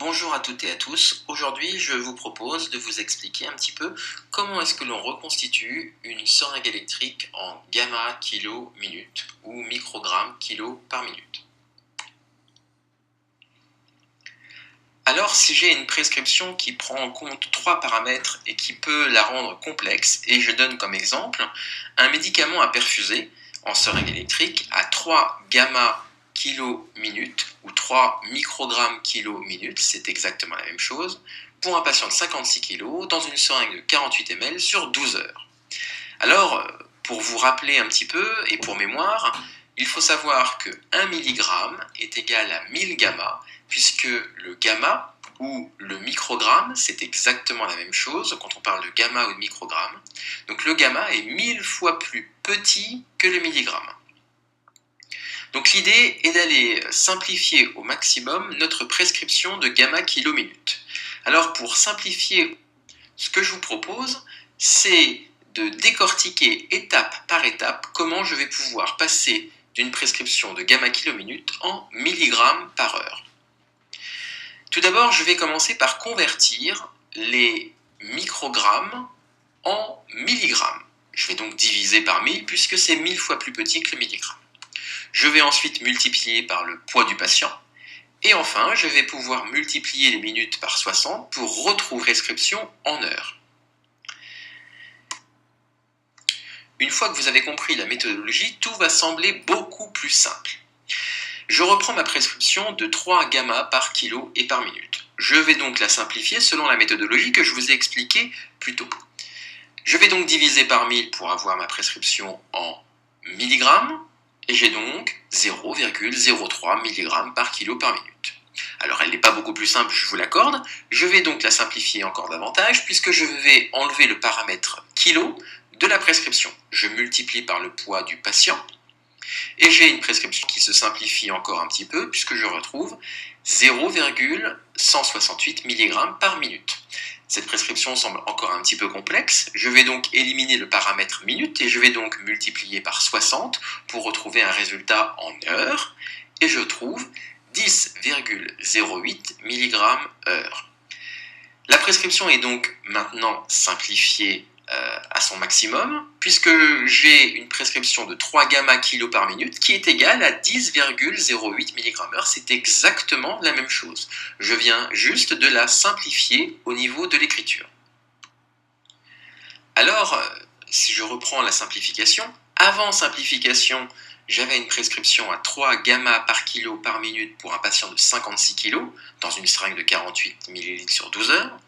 Bonjour à toutes et à tous. Aujourd'hui, je vous propose de vous expliquer un petit peu comment est-ce que l'on reconstitue une seringue électrique en gamma kilo minute ou microgrammes kilo par minute. Alors, si j'ai une prescription qui prend en compte trois paramètres et qui peut la rendre complexe, et je donne comme exemple un médicament à perfuser en seringue électrique à 3 gamma kilo minute ou 3 microgrammes kilo minute, c'est exactement la même chose, pour un patient de 56 kg dans une seringue de 48 ml sur 12 heures. Alors, pour vous rappeler un petit peu et pour mémoire, il faut savoir que 1 mg est égal à 1000 gamma, puisque le gamma ou le microgramme, c'est exactement la même chose quand on parle de gamma ou de microgramme. Donc le gamma est 1000 fois plus petit que le milligramme. Donc l'idée est d'aller simplifier au maximum notre prescription de gamma kilo minute. Alors pour simplifier, ce que je vous propose, c'est de décortiquer étape par étape comment je vais pouvoir passer d'une prescription de gamma kilo minute en milligrammes par heure. Tout d'abord, je vais commencer par convertir les microgrammes en milligrammes. Je vais donc diviser par 1000 puisque c'est 1000 fois plus petit que le milligramme. Je vais ensuite multiplier par le poids du patient. Et enfin, je vais pouvoir multiplier les minutes par 60 pour retrouver prescription en heures. Une fois que vous avez compris la méthodologie, tout va sembler beaucoup plus simple. Je reprends ma prescription de 3 gamma par kilo et par minute. Je vais donc la simplifier selon la méthodologie que je vous ai expliquée plus tôt. Je vais donc diviser par 1000 pour avoir ma prescription en milligrammes, et j'ai donc 0,03 mg par kilo par minute. Alors elle n'est pas beaucoup plus simple, je vous l'accorde. Je vais donc la simplifier encore davantage puisque je vais enlever le paramètre kilo de la prescription. Je multiplie par le poids du patient et j'ai une prescription qui se simplifie encore un petit peu puisque je retrouve 0,168 mg par minute. Cette prescription semble encore un petit peu complexe. Je vais donc éliminer le paramètre minute et je vais donc multiplier par 60 pour retrouver un résultat en heures et je trouve 10,08 mg heure. La prescription est donc maintenant simplifiée à son maximum puisque j'ai une prescription de 3 gamma kilo par minute qui est égale à 10,08 mg heure. C'est exactement la même chose. Je viens juste de la simplifier au niveau de l'écriture. Alors, si je reprends la simplification, avant simplification, j'avais une prescription à 3 gamma par kilo par minute pour un patient de 56 kg dans une seringue de 48 ml sur 12 heures.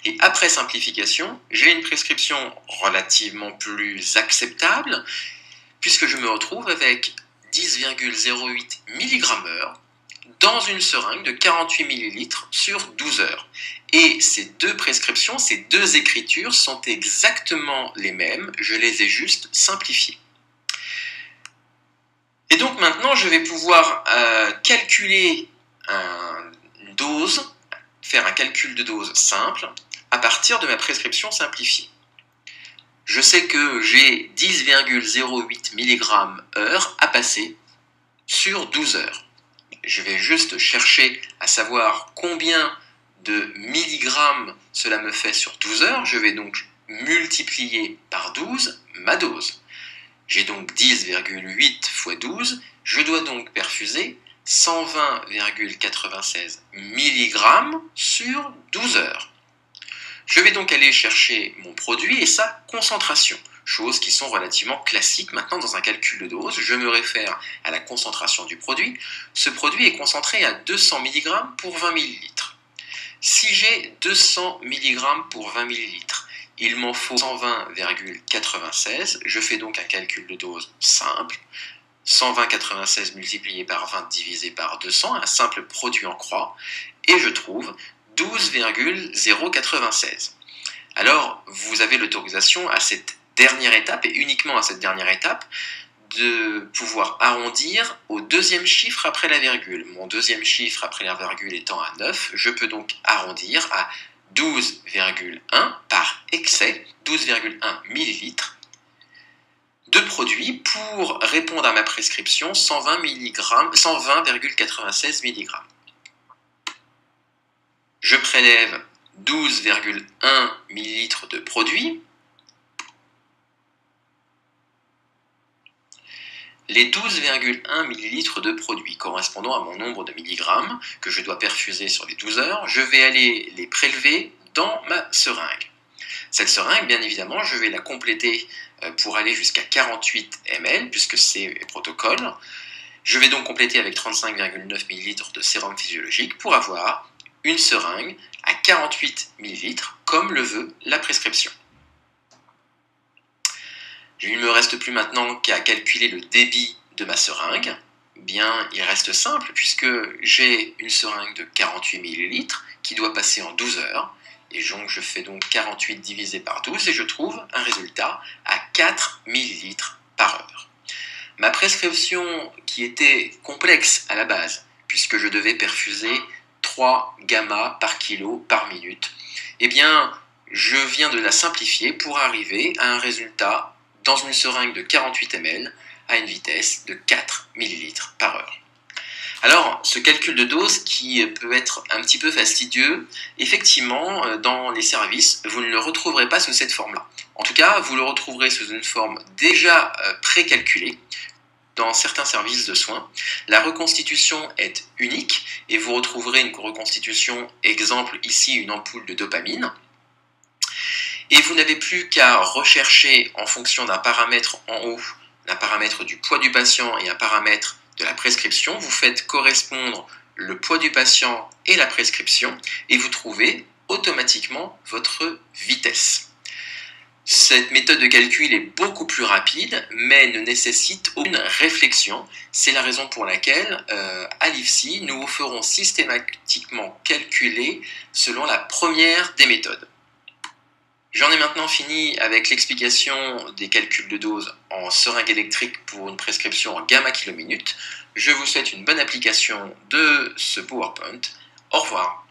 Et après simplification, j'ai une prescription relativement plus acceptable puisque je me retrouve avec 10,08 mg heure dans une seringue de 48 ml sur 12 heures. Et ces deux prescriptions, ces deux écritures sont exactement les mêmes, je les ai juste simplifiées. Et donc maintenant, je vais pouvoir calculer une dose, faire un calcul de dose simple à partir de ma prescription simplifiée. Je sais que j'ai 10,08 mg heure à passer sur 12 heures. Je vais juste chercher à savoir combien de milligrammes cela me fait sur 12 heures. Je vais donc multiplier par 12 ma dose. J'ai donc 10,8 fois 12. Je dois donc perfuser 120,96 mg sur 12 heures. Je vais donc aller chercher mon produit et sa concentration, choses qui sont relativement classiques maintenant dans un calcul de dose. Je me réfère à la concentration du produit. Ce produit est concentré à 200 mg pour 20 ml. Si j'ai 200 mg pour 20 ml, il m'en faut 120,96. Je fais donc un calcul de dose simple. 120,96 multiplié par 20 divisé par 200, un simple produit en croix, et je trouve 12,096. Alors, vous avez l'autorisation à cette dernière étape, et uniquement à cette dernière étape, de pouvoir arrondir au deuxième chiffre après la virgule. Mon deuxième chiffre après la virgule étant à 9, je peux donc arrondir à 12,1 par excès, 12,1 ml de produit pour répondre à ma prescription 120,96 mg. Je prélève 12,1 ml de produit. Les 12,1 ml de produit correspondant à mon nombre de milligrammes que je dois perfuser sur les 12 heures, je vais aller les prélever dans ma seringue. Cette seringue, bien évidemment, je vais la compléter pour aller jusqu'à 48 ml, puisque c'est le protocole. Je vais donc compléter avec 35,9 ml de sérum physiologique pour avoir une seringue à 48 ml, comme le veut la prescription. Il ne me reste plus maintenant qu'à calculer le débit de ma seringue. Bien, il reste simple puisque j'ai une seringue de 48 ml qui doit passer en 12 heures. Et donc je fais donc 48 divisé par 12 et je trouve un résultat à 4 ml par heure. Ma prescription qui était complexe à la base, puisque je devais perfuser 3 gamma par kilo par minute, eh bien, je viens de la simplifier pour arriver à un résultat dans une seringue de 48 ml à une vitesse de 4 ml par heure. Alors, ce calcul de dose qui peut être un petit peu fastidieux, effectivement, dans les services, vous ne le retrouverez pas sous cette forme-là. En tout cas, vous le retrouverez sous une forme déjà précalculée dans certains services de soins. La reconstitution est unique et vous retrouverez une reconstitution, exemple ici, une ampoule de dopamine. Et vous n'avez plus qu'à rechercher en fonction d'un paramètre en haut, d'un paramètre du poids du patient et un paramètre de la prescription. Vous faites correspondre le poids du patient et la prescription et vous trouvez automatiquement votre vitesse. Cette méthode de calcul est beaucoup plus rapide, mais ne nécessite aucune réflexion. C'est la raison pour laquelle, à l'IFSI, nous vous ferons systématiquement calculer selon la première des méthodes. J'en ai maintenant fini avec l'explication des calculs de dose en seringue électrique pour une prescription en gamma kilo minute. Je vous souhaite une bonne application de ce PowerPoint. Au revoir.